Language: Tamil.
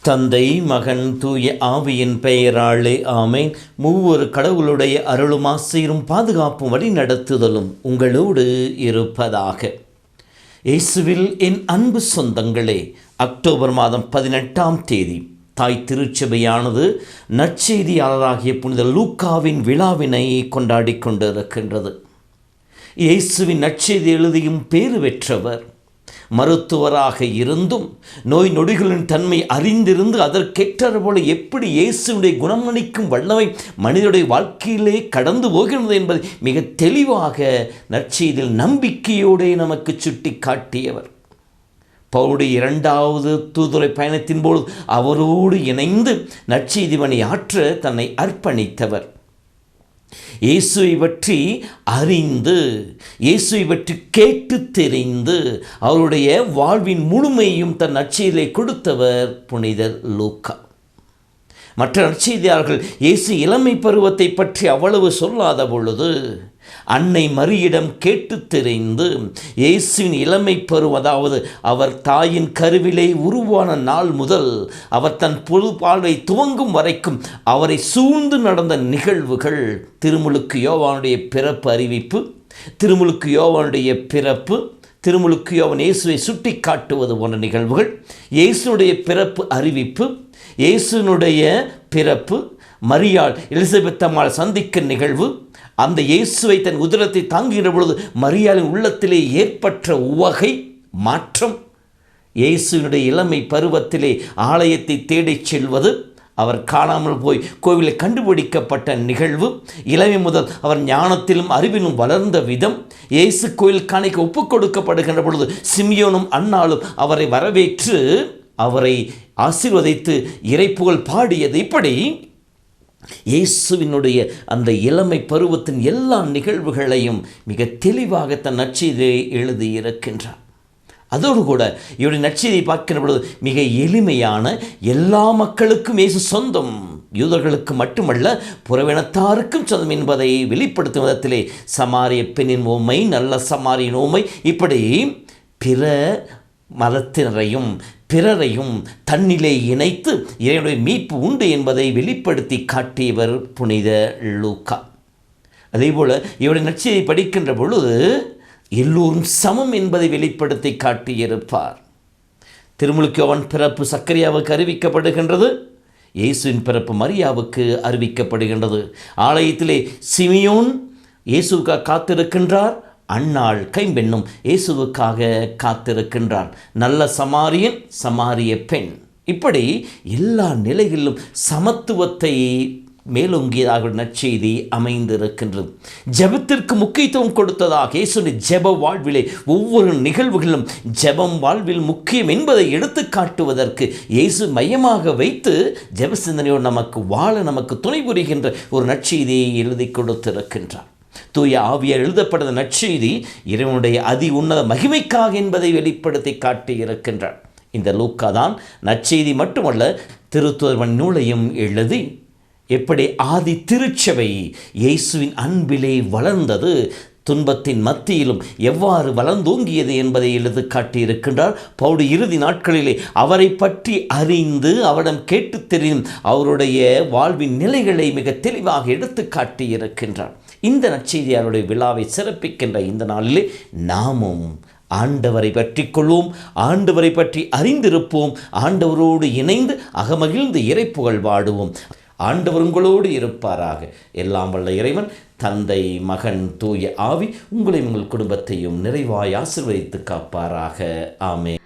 தந்தை மகன் தூய ஆவியின் பெயராலே ஆமேன். மூவொரு கடவுளுடைய அருளும் ஆசீரும் பாதுகாப்பும் வழி நடத்துதலும் உங்களோடு இருப்பதாக. இயேசுவில் என் அன்பு சொந்தங்களே, அக்டோபர் மாதம் 18ஆம் தேதி தாய் திருச்சபையானது நற்செய்தியாளராகிய புனித லூக்காவின் விழாவினை கொண்டாடி கொண்டிருக்கின்றது. இயேசுவின் நற்செய்தி எழுதியும் பேறு பெற்றவர். மருத்துவராக இருந்தும் நோய் நொடிகளின் தன்மை அறிந்திருந்து அதற்கேற்ற போல எப்படி இயேசுடைய குணமளிக்கும் வல்லமை மனிதனுடைய வாழ்க்கையிலே கடந்து போகிறது என்பதை மிக தெளிவாக நற்செய்தியில் நம்பிக்கையோடு நமக்கு சுட்டி காட்டியவர். பவுலுடைய 2வது தூதுரை பயணத்தின் போது அவரோடு இணைந்து நற்செய்தி பணி ஆற்ற தன்னை அர்ப்பணித்தவர். இயேசுவை பற்றி அறிந்து, இயேசுவை பற்றி கேட்டு தெரிந்து அவருடைய வாழ்வின் முழுமையும் தன் நற்செய்தியை கொடுத்தவர் புனிதர் லூக்கா. மற்ற நற்செய்தியாளர்கள் இயேசு இளமை பருவத்தை பற்றி அவ்வளவு சொல்லாத பொழுது அன்னை மரியிடம் கேட்டு தெரிந்து இயேசுவின் இளமை பருவம், அதாவது அவர் தாயின் கருவிலே உருவான நாள் முதல் அவர் தன் பொது வாழ்வை துவங்கும் வரைக்கும் அவரை சூழ்ந்து நடந்த நிகழ்வுகள், திருமுழுக்கு யோவானுடைய பிறப்பு அறிவிப்பு, திருமுழுக்கு யோவானுடைய பிறப்பு, திருமுழுக்கு யோவான் இயேசுவை சுட்டி காட்டுவது போன்ற நிகழ்வுகள், இயேசுடைய பிறப்பு அறிவிப்பு, இயேசுனுடைய பிறப்பு, மரியாள் எலிசபெத் அம்மாள் சந்திக்க நிகழ்வு, அந்த இயேசுவை தன் உதரத்தை தாங்குகிற பொழுது மரியாளின் உள்ளத்திலே ஏற்பட்ட உவகை மாற்றம், இயேசுவினுடைய இளமை பருவத்திலே ஆலயத்தை தேடிச் செல்வது, அவர் காணாமல் போய் கோவிலில் கண்டுபிடிக்கப்பட்ட நிகழ்வு, இளமை முதல் அவர் ஞானத்திலும் அறிவிலும் வளர்ந்த விதம், இயேசு கோயில் காணிக்க ஒப்புக் கொடுக்கப்படுகின்ற பொழுது சிமியோனும் அன்னாலும் அவரை வரவேற்று அவரை ஆசீர்வதித்து இறைப்புகழ் பாடியது, இப்படி இயேசுவினுடைய அந்த இளமை பருவத்தின் எல்லா நிகழ்வுகளையும் மிக தெளிவாக தன் நற்செய்தியை எழுதியிருக்கின்றார். அதோடு கூட இவருடைய நற்செய்தியை பார்க்கின்ற பொழுது மிக எளிமையான, எல்லா மக்களுக்கும் இயேசு சொந்தம், யூதர்களுக்கு மட்டுமல்ல புறவினத்தாருக்கும் சொந்தம் என்பதை வெளிப்படுத்தும் விதத்திலே சமாரிய பெண்ணின் ஓமை, நல்ல சமாரியின் ஓமை, இப்படி பிற மதத்தினரையும் பிறரையும் தன்னிலே இணைத்து இறைவனுடைய மீட்பு உண்டு என்பதை வெளிப்படுத்தி காட்டியவர் புனித லூக்கா. அதேபோல் இவருடைய நற்செய்தியை படிக்கின்ற பொழுது எல்லோரும் சமம் என்பதை வெளிப்படுத்தி காட்டியிருப்பார். திருமுழுக்கு யோவான் பிறப்பு சக்கரியாவுக்கு அறிவிக்கப்படுகின்றது, இயேசுவின் பிறப்பு மரியாவுக்கு அறிவிக்கப்படுகின்றது. ஆலயத்திலே சிமியோன் இயேசுவுக்காக காத்திருக்கின்றார், அன்னாள் கைம்பெண்ணும் இயேசுவுக்காக காத்திருக்கின்றார், நல்ல சமாரியன் சமாரிய பெண், இப்படி எல்லா நிலைகளிலும் சமத்துவத்தை மேலோங்கியதாக நற்செய்தி அமைந்திருக்கின்றது. ஜெபத்திற்கு முக்கியத்துவம் கொடுத்ததாக இயேசுவின் ஜெப வாழ்விலே ஒவ்வொரு நிகழ்வுகளிலும் ஜெபம் வாழ்வில் முக்கியம் என்பதை எடுத்து காட்டுவதற்கு இயேசு மையமாக வைத்து ஜெப சிந்தனையோடு நமக்கு வாழ நமக்கு துணை புரிகின்ற ஒரு நற்செய்தியை எழுதி கொடுத்திருக்கின்றார். தூய ஆவியால் எழுதப்பட்ட நற்செய்தி இறைவனுடைய அதி உன்னத மகிமைக்காக என்பதை வெளிப்படுத்தி காட்டியிருக்கின்றார். இந்த லூக்கா தான் நற்செய்தி மட்டுமல்ல, திருத்துவர்மன் நூலையும் எழுதி எப்படி ஆதி திருச்சபை இயேசுவின் அன்பிலே வளர்ந்தது, துன்பத்தின் மத்தியிலும் எவ்வாறு வளர்ந்தோங்கியது என்பதை எழுதி காட்டியிருக்கின்றார். பவுல் இறுதி நாட்களிலே அவரை பற்றி அறிந்து அவரிடம் கேட்டு தெரியும் அவருடைய வாழ்வின் நிலைகளை மிக தெளிவாக எடுத்து காட்டியிருக்கின்றார். இந்த நற்செய்தியாளருடைய விழாவை சிறப்பிக்கின்ற இந்த நாளிலே நாமும் ஆண்டவரை பற்றி கொள்வோம், ஆண்டவரை பற்றி அறிந்திருப்போம், ஆண்டவரோடு இணைந்து அகமகிழ்ந்து இறைப்புகழ் பாடுவோம். ஆண்டவர் உங்களோடு இருப்பாராக. எல்லாம் வல்ல இறைவன் தந்தை மகன் தூய ஆவி உங்களையும் உங்கள் குடும்பத்தையும் நிறைவாய் ஆசீர்வதித்து காப்பாராக. ஆமென்.